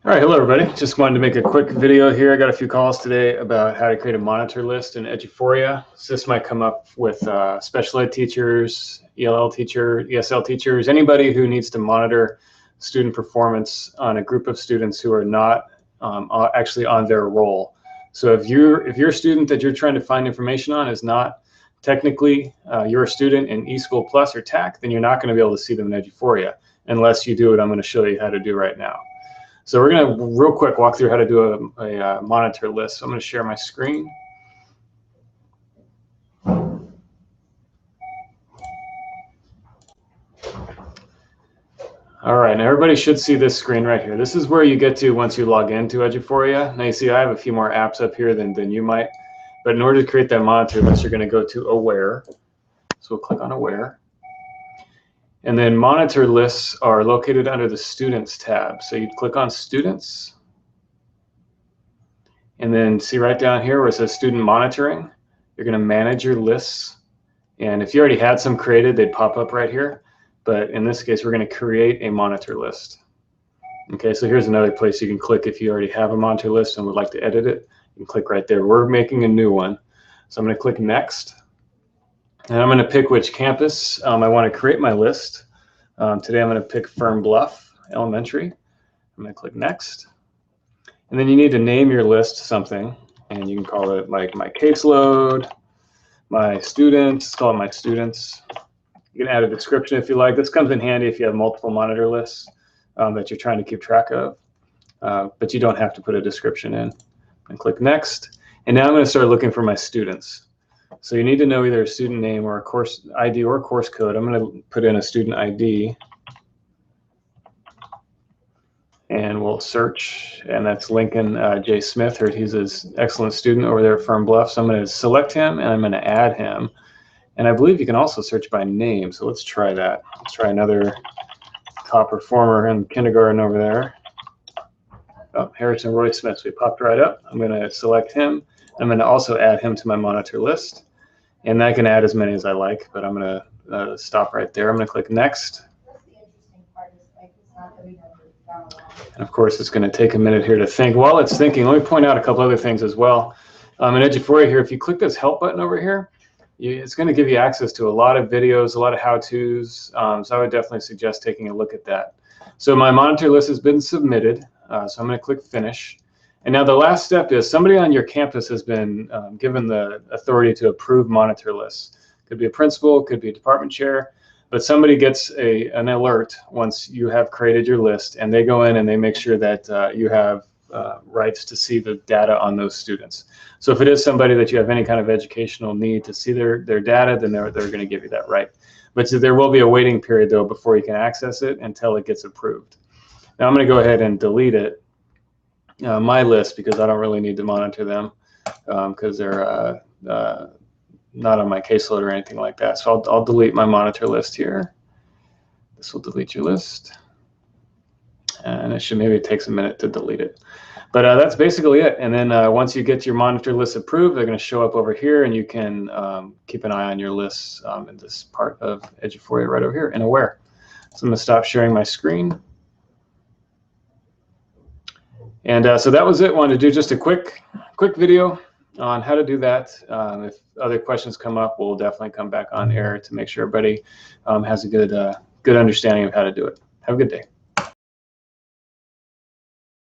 All right, hello everybody. Just wanted to make a quick video here. I got a few calls today about how to create a monitor list in Eduphoria. So this might come up with special ed teachers, ELL teacher, ESL teachers, anybody who needs to monitor student performance on a group of students who are not actually on their roll. So if your student that you're trying to find information on is not technically you're a student in eSchool Plus or TAC, then you're not going to be able to see them in Eduphoria unless you do what I'm going to show you how to do right now. So we're going to real quick walk through how to do a monitor list. So I'm going to share my screen. All right, now everybody should see this screen right here. This is where you get to once you log into Eduphoria. Now you see I have a few more apps up here than you might, but in order to create that monitor list, you're going to go to Aware. So we'll click on Aware. And then monitor lists are located under the Students tab. So you'd click on Students. And then see right down here where it says Student Monitoring, you're going to manage your lists. And if you already had some created, they'd pop up right here. But in this case, we're going to create a monitor list. Okay, so here's another place you can click if you already have a monitor list and would like to edit it. You can click right there. We're making a new one. So I'm going to click Next. And I'm going to pick which campus I want to create my list. Today I'm going to pick Fern Bluff Elementary. I'm going to click Next. And then you need to name your list something. And you can call it like my caseload, my students, call it my students. You can add a description if you like. This comes in handy if you have multiple monitor lists that you're trying to keep track of. But you don't have to put a description in. And click Next. And now I'm going to start looking for my students. So you need to know either a student name or a course ID or course code. I'm going to put in a student ID. And we'll search, and that's Lincoln J. Smith. He's an excellent student over there at Fern Bluff. So I'm going to select him, and I'm going to add him. And I believe you can also search by name. So let's try that. Let's try another top performer in kindergarten over there. Oh, Harrison Roy Smith. So he popped right up. I'm going to select him. I'm going to also add him to my monitor list. And I can add as many as I like, but I'm going to stop right there. I'm going to click Next. And of course, it's going to take a minute here to think. While it's thinking, let me point out a couple other things as well. In Eduphoria here, if you click this Help button over here, it's going to give you access to a lot of videos, a lot of how-tos. So I would definitely suggest taking a look at that. So my monitor list has been submitted. So I'm going to click Finish. And now the last step is somebody on your campus has been given the authority to approve monitor lists. Could be a principal, could be a department chair, but somebody gets an alert once you have created your list, and they go in and they make sure that you have rights to see the data on those students. So if it is somebody that you have any kind of educational need to see their data, then they're going to give you that right. But there will be a waiting period though before you can access it until it gets approved. Now I'm going to go ahead and delete it. My list, because I don't really need to monitor them because they're not on my caseload or anything like that. So I'll delete my monitor list here. This will delete your list. And maybe it takes a minute to delete it. But that's basically it. And then once you get your monitor list approved, they're going to show up over here, and you can keep an eye on your lists in this part of Eduphoria right over here in Aware. So I'm going to stop sharing my screen. And so that was it. Wanted to do just a quick video on how to do that. If other questions come up, we'll definitely come back on air to make sure everybody has a good understanding of how to do it. Have a good day.